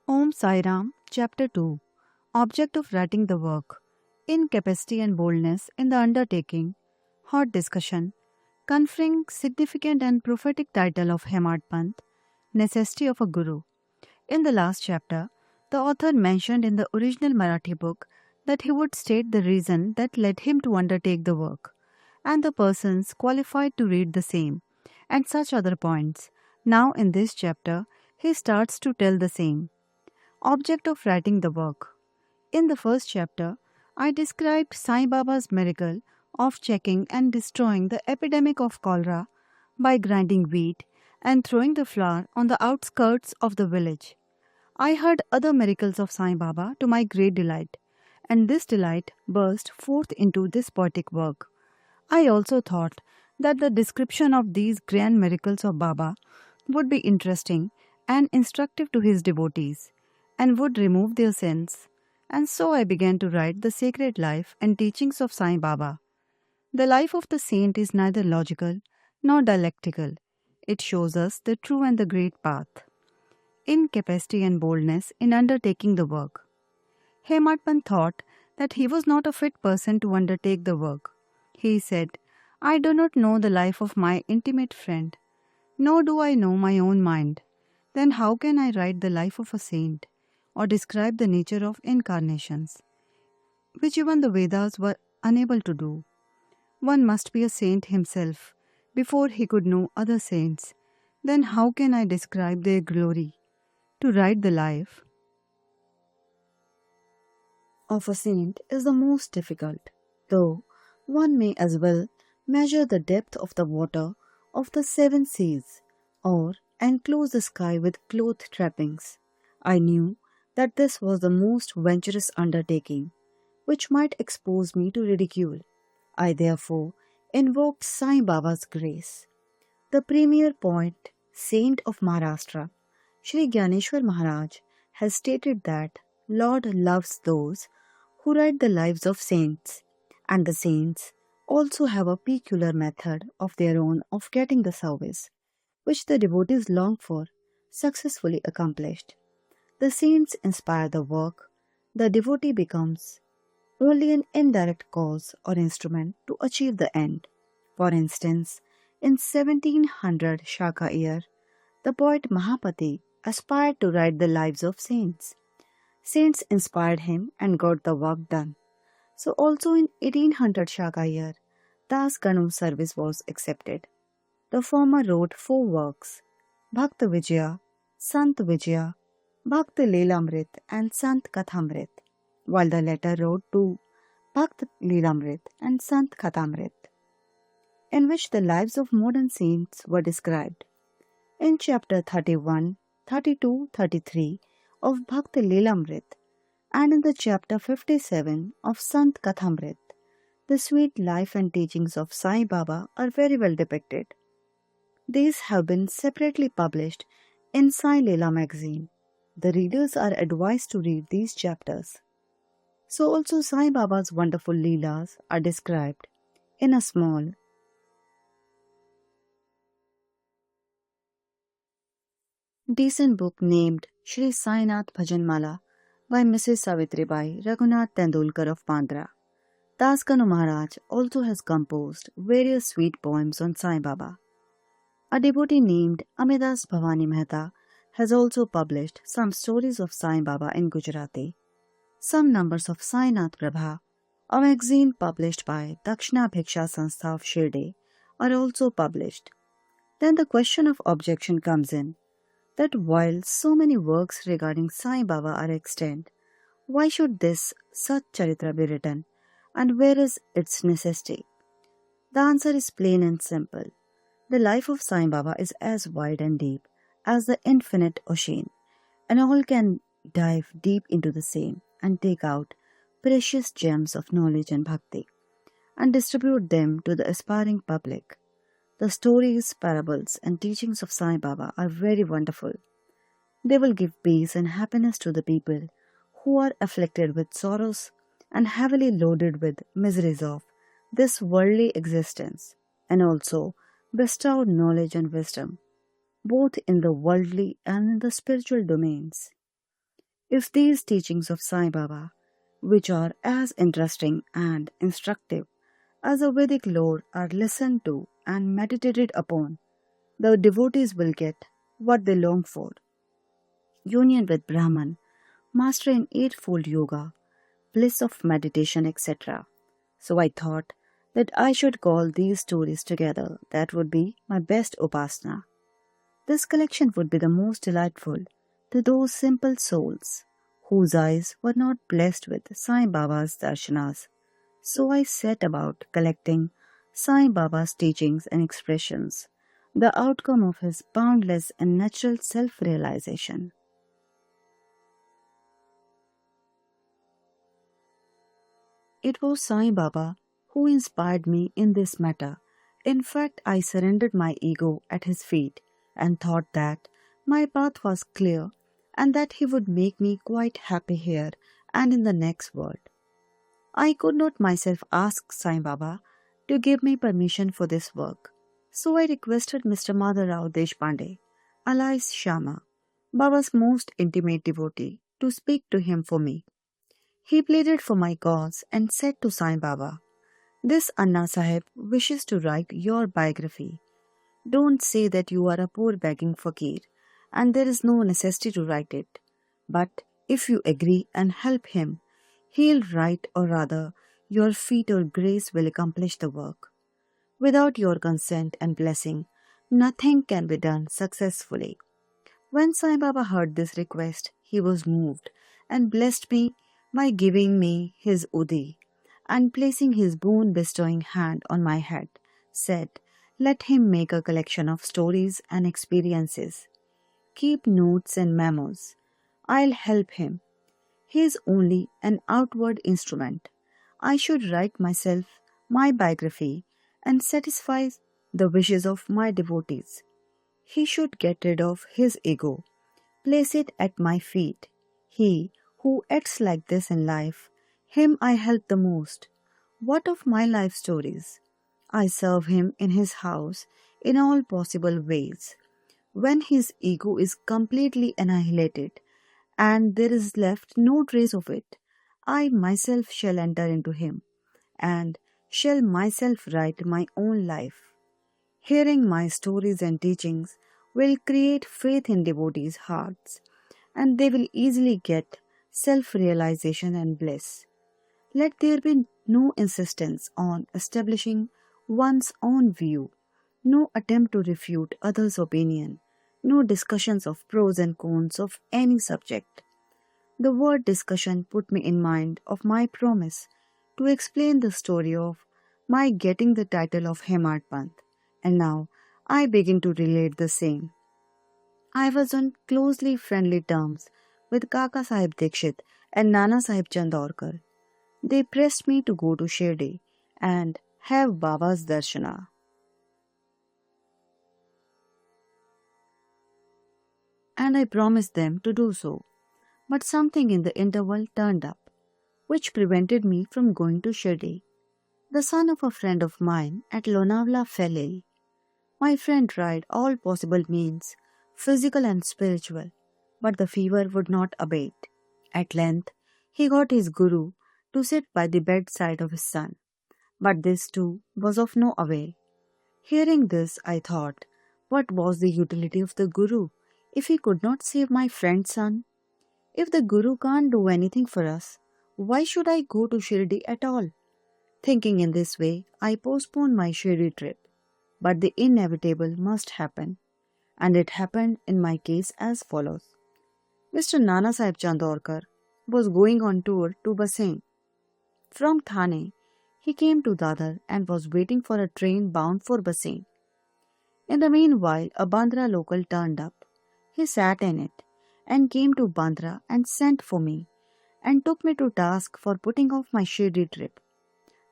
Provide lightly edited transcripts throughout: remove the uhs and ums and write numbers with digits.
Om Sai Ram, Chapter 2. Object of writing the work. Incapacity and boldness in the undertaking. Hot discussion. Conferring significant and prophetic title of Hemadpant. Necessity of a Guru. In the last chapter, the author mentioned in the original Marathi book that he would state the reason that led him to undertake the work, and the persons qualified to read the same, and such other points. Now, in this chapter, he starts to tell the same. Object of writing the work. In the first chapter, I described Sai Baba's miracle of checking and destroying the epidemic of cholera by grinding wheat and throwing the flour on the outskirts of the village. I heard other miracles of Sai Baba to my great delight, and this delight burst forth into this poetic work. I also thought that the description of these grand miracles of Baba would be interesting and instructive to his devotees, and would remove their sins. And so I began to write the sacred life and teachings of Sai Baba. The life of the saint is neither logical nor dialectical. It shows us the true and the great path. Incapacity and boldness in undertaking the work. Hemadpant thought that he was not a fit person to undertake the work. He said, I do not know the life of my intimate friend, nor do I know my own mind. Then how can I write the life of a saint, or describe the nature of incarnations, which even the Vedas were unable to do? One must be a saint himself before he could know other saints. Then how can I describe their glory? To write the life of a saint is the most difficult, though one may as well measure the depth of the water of the seven seas, or enclose the sky with cloth trappings. I knew that this was the most venturous undertaking, which might expose me to ridicule. I therefore invoked Sai Baba's grace. The premier poet, saint of Maharashtra, Shri Gyaneshwar Maharaj, has stated that Lord loves those who write the lives of saints, and the saints also have a peculiar method of their own of getting the service, which the devotees long for, successfully accomplished. The saints inspire the work, the devotee becomes only an indirect cause or instrument to achieve the end. For instance, in 1700 Shaka year, the poet Mahapati aspired to write the lives of saints. Saints inspired him and got the work done. So also in 1800 Shaka year, Das Ganu's service was accepted. The former wrote four works, Bhakta Vijaya, Sant Vijaya, Bhakta Leelamrit and Sant Kathamrit, while the latter wrote two, Bhakta Leelamrit and Sant Kathamrit, in which the lives of modern saints were described. In chapter 31, 32, 33 of Bhakta Leelamrit and in the chapter 57 of Sant Kathamrit, the sweet life and teachings of Sai Baba are very well depicted. These have been separately published in Sai Leela magazine. The readers are advised to read these chapters. So also Sai Baba's wonderful leelas are described in a small, decent book named Shri Sai Bhajanmala by Mrs. Savitribai Raghunath Tendulkar of Bandra. Das Kanu Maharaj also has composed various sweet poems on Sai Baba. A devotee named Amidas Bhavani Mehta has also published some stories of Sai Baba in Gujarati. Some numbers of Sai Nath Prabha, a magazine published by Dakshina Bhiksha Sanstha of Shirdi, are also published. Then the question of objection comes in, that while so many works regarding Sai Baba are extant, why should this Satcharitra be written, and where is its necessity? The answer is plain and simple. The life of Sai Baba is as wide and deep as the infinite ocean, and all can dive deep into the same and take out precious gems of knowledge and bhakti, and distribute them to the aspiring public. The stories, parables, and teachings of Sai Baba are very wonderful. They will give peace and happiness to the people who are afflicted with sorrows and heavily loaded with miseries of this worldly existence, and also bestow knowledge and wisdom, both in the worldly and in the spiritual domains. If these teachings of Sai Baba, which are as interesting and instructive as a Vedic lore, are listened to and meditated upon, the devotees will get what they long for: union with Brahman, mastery in eightfold yoga, bliss of meditation, etc. So I thought that I should call these stories together. That would be my best upasana. This collection would be the most delightful to those simple souls whose eyes were not blessed with Sai Baba's darshanas. So I set about collecting Sai Baba's teachings and expressions, the outcome of his boundless and natural self realization. It was Sai Baba who inspired me in this matter. In fact, I surrendered my ego at his feet and thought that my path was clear and that he would make me quite happy here and in the next world. I could not myself ask Sai Baba to give me permission for this work. So I requested Mr. Madhavrao Deshpande, alias Shama, Baba's most intimate devotee, to speak to him for me. He pleaded for my cause and said to Sai Baba, "This Anna Sahib wishes to write your biography. Don't say that you are a poor begging fakir and there is no necessity to write it. But if you agree and help him, he'll write, or rather, your feet or grace will accomplish the work. Without your consent and blessing, nothing can be done successfully." When Sai Baba heard this request, he was moved and blessed me by giving me his Udi, and placing his boon bestowing hand on my head, said, "Let him make a collection of stories and experiences. Keep notes and memos. I'll help him. He is only an outward instrument. I should write myself my biography and satisfy the wishes of my devotees. He should get rid of his ego, place it at my feet. He who acts like this in life, him I help the most. What of my life stories? I serve him in his house in all possible ways. When his ego is completely annihilated and there is left no trace of it, I myself shall enter into him and shall myself write my own life. Hearing my stories and teachings will create faith in devotees' hearts, and they will easily get self realization and bliss. Let there be no insistence on establishing one's own view, no attempt to refute others' opinion, no discussions of pros and cons of any subject. The word discussion put me in mind of my promise to explain the story of my getting the title of Hemadpant, and now I begin to relate the same. I was on closely friendly terms with Kaka Sahib Dikshit and Nana Sahib Chandorkar. They pressed me to go to Shirdi and have Baba's darshana. And I promised them to do so. But something in the interval turned up, which prevented me from going to Shirdi. The son of a friend of mine at Lonavala fell ill. My friend tried all possible means, physical and spiritual, but the fever would not abate. At length, he got his guru to sit by the bedside of his son, but this too was of no avail. Hearing this, I thought, what was the utility of the guru if he could not save my friend's son? If the guru can't do anything for us, why should I go to Shirdi at all? Thinking in this way, I postponed my Shirdi trip. But the inevitable must happen, and it happened in my case as follows. Mr. Nana Sahib Chandorkar was going on tour to Bassein. From Thane, he came to Dadar and was waiting for a train bound for Bassein. In the meanwhile, a Bandra local turned up. He sat in it and came to Bandra and sent for me and took me to task for putting off my Shirdi trip.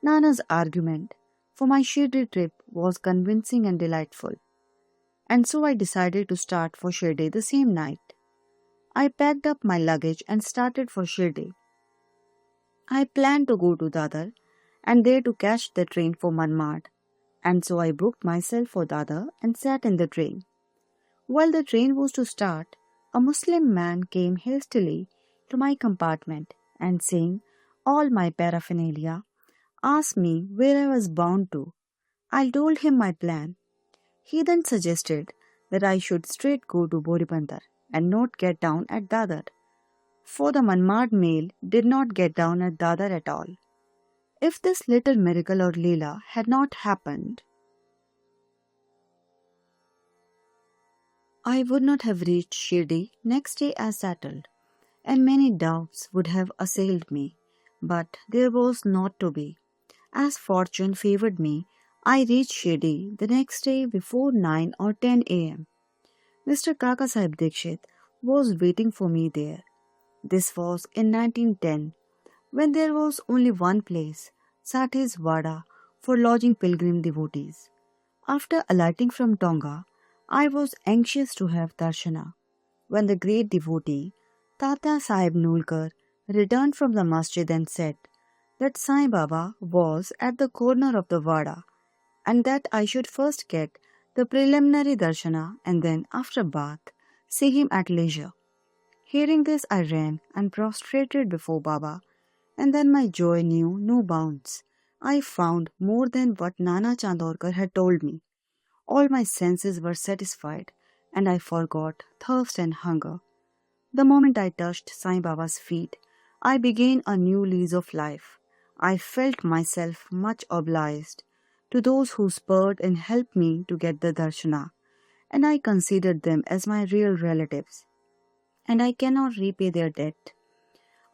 Nana's argument for my Shirdi trip was convincing and delightful, and so I decided to start for Shirdi the same night. I packed up my luggage and started for Shirdi. I planned to go to Dadar and there to catch the train for Manmad, and so I booked myself for Dadar and sat in the train. While the train was to start, a Muslim man came hastily to my compartment and seeing all my paraphernalia, asked me where I was bound to. I told him my plan. He then suggested that I should straight go to Boribandar and not get down at Dadar, for the Manmad mail did not get down at Dadar at all. If this little miracle or leela had not happened, I would not have reached Shirdi next day as settled, and many doubts would have assailed me. But there was not to be. As fortune favored me, I reached Shirdi the next day before 9 or 10 a.m. Mr. Kaka Sahib Dikshit was waiting for me there. This was in 1910, when there was only one place, Sathe's Wada, for lodging pilgrim devotees. After alighting from Tonga, I was anxious to have darshana. When the great devotee, Tata Sahib Nulkar, returned from the masjid and said that Sai Baba was at the corner of the Wada and that I should first get the preliminary darshana and then, after bath, see him at leisure. Hearing this, I ran and prostrated before Baba, and then my joy knew no bounds. I found more than what Nana Chandorkar had told me. All my senses were satisfied, and I forgot thirst and hunger. The moment I touched Sai Baba's feet, I began a new lease of life. I felt myself much obliged to those who spurred and helped me to get the darshana, and I considered them as my real relatives, and I cannot repay their debt.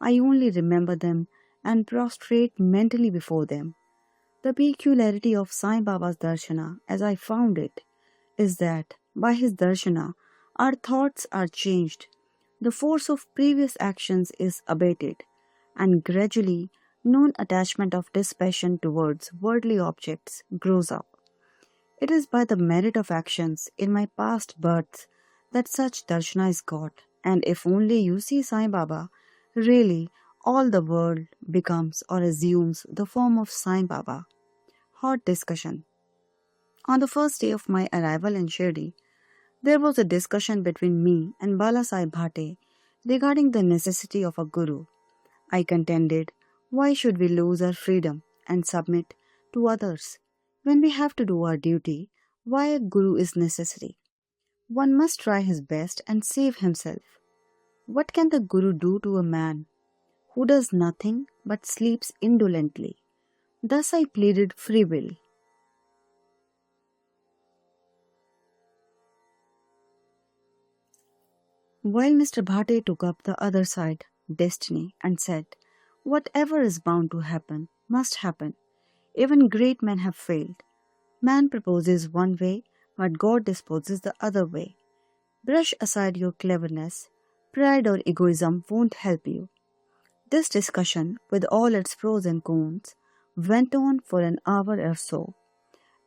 I only remember them and prostrate mentally before them. The peculiarity of Sai Baba's darshana, as I found it, is that by his darshana our thoughts are changed, the force of previous actions is abated, and gradually non-attachment of dispassion towards worldly objects grows up. It is by the merit of actions in my past births that such darshana is got, and if only you see Sai Baba, really all the world becomes or assumes the form of Sai Baba. Hot discussion. On the first day of my arrival in Shirdi, there was a discussion between me and Bala Sahib Bhate regarding the necessity of a guru. I contended, why should we lose our freedom and submit to others? When we have to do our duty, why a guru is necessary? One must try his best and save himself. What can the guru do to a man who does nothing but sleeps indolently? Thus I pleaded free will. While Mr. Bhate took up the other side, destiny, and said, whatever is bound to happen must happen. Even great men have failed. Man proposes one way, but God disposes the other way. Brush aside your cleverness. Pride or egoism won't help you. This discussion, with all its pros and cons, went on for an hour or so,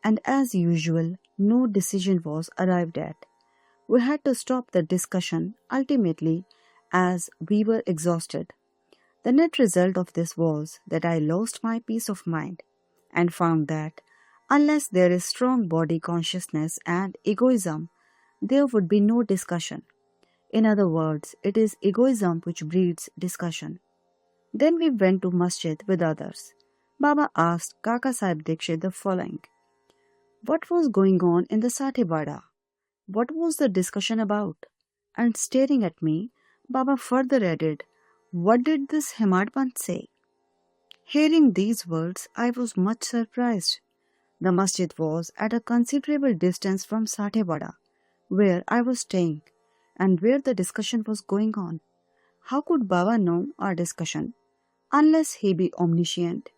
and as usual, no decision was arrived at. We had to stop the discussion ultimately as we were exhausted. The net result of this was that I lost my peace of mind and found that unless there is strong body consciousness and egoism, there would be no discussion. In other words, it is egoism which breeds discussion. Then we went to masjid with others. Baba asked Kaka Sahib Dikshit the following. What was going on in the Satewada? What was the discussion about? And staring at me, Baba further added, what did this Hemadpant say? Hearing these words, I was much surprised. The masjid was at a considerable distance from Satewada, where I was staying, and where the discussion was going on. How could Baba know our discussion, unless he be omniscient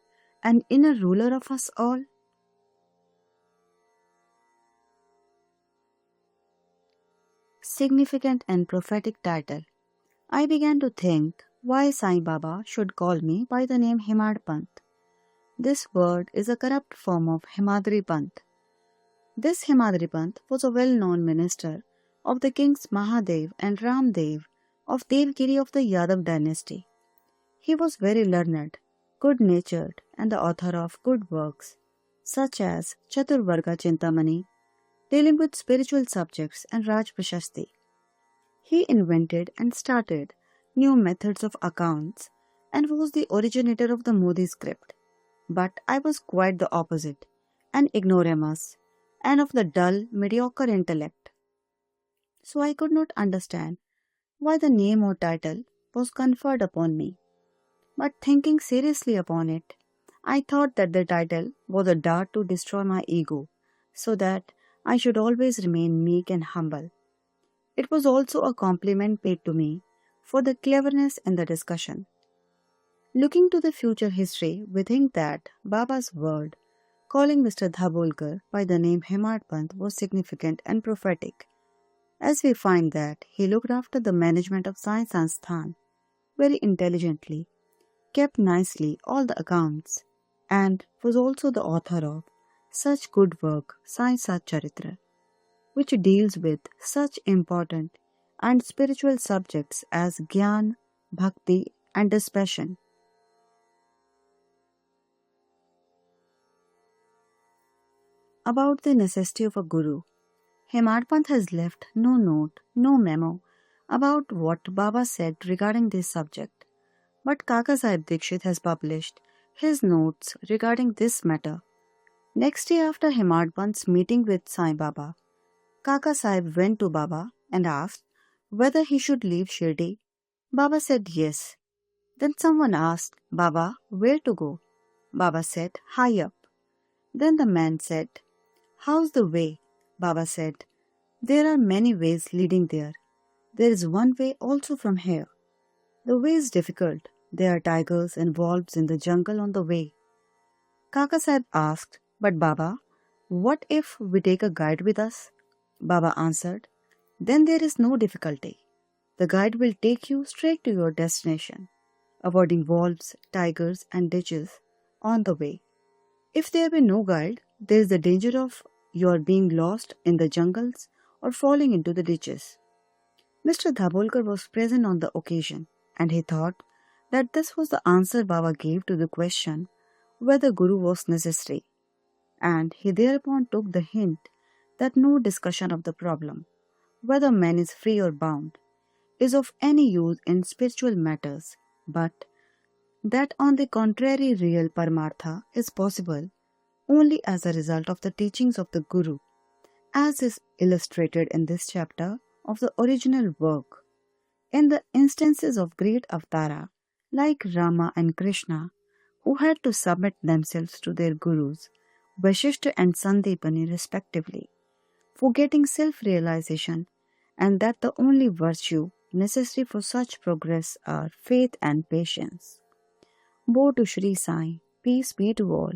and inner ruler of us all? Significant and prophetic title. I began to think why Sai Baba should call me by the name Hemadpant. This word is a corrupt form of Hemadripant. This Hemadripant was a well-known minister of the kings Mahadev and Ramdev of Devgiri of the Yadav dynasty. He was very learned, good-natured, and the author of good works, such as Chaturvarga Chintamani, dealing with spiritual subjects, and Raj Prashasti. He invented and started knew methods of accounts, and was the originator of the Modi script. But I was quite the opposite, an ignoramus, and of the dull, mediocre intellect. So I could not understand why the name or title was conferred upon me. But thinking seriously upon it, I thought that the title was a dart to destroy my ego, so that I should always remain meek and humble. It was also a compliment paid to me for the cleverness in the discussion. Looking to the future history, we think that Baba's word, calling Mr. Dhabholkar by the name Hemadpant, was significant and prophetic, as we find that he looked after the management of Sai Sansthan very intelligently, kept nicely all the accounts, and was also the author of such good work, Sai Satcharitra, which deals with such important and spiritual subjects as Gyan, Bhakti, and dispassion. About the necessity of a guru, Hemadpant has left no note, no memo about what Baba said regarding this subject, but Kaka Sahib Dikshit has published his notes regarding this matter. Next day after Hemadpant's meeting with Sai Baba, Kaka Sahib went to Baba and asked whether he should leave Shirdi. Baba said yes. Then someone asked Baba where to go. Baba said high up. Then the man said, "How's the way?" Baba said, "There are many ways leading there. There is one way also from here. The way is difficult. There are tigers and wolves in the jungle on the way." Kaka Sahib asked, "But Baba, what if we take a guide with us?" Baba answered, "Then there is no difficulty. The guide will take you straight to your destination, avoiding wolves, tigers, and ditches on the way. If there be no guide, there is the danger of your being lost in the jungles or falling into the ditches." Mr. Dhabholkar was present on the occasion, and he thought that this was the answer Baba gave to the question whether Guru was necessary, and he thereupon took the hint that no discussion of the problem, whether man is free or bound, is of any use in spiritual matters, but that on the contrary real Paramartha is possible only as a result of the teachings of the Guru, as is illustrated in this chapter of the original work. In the instances of great avatara like Rama and Krishna, who had to submit themselves to their gurus, Vashishta and Sandipani respectively, forgetting self-realization, and that the only virtue necessary for such progress are faith and patience. Woe to Shri Sai, peace be to all.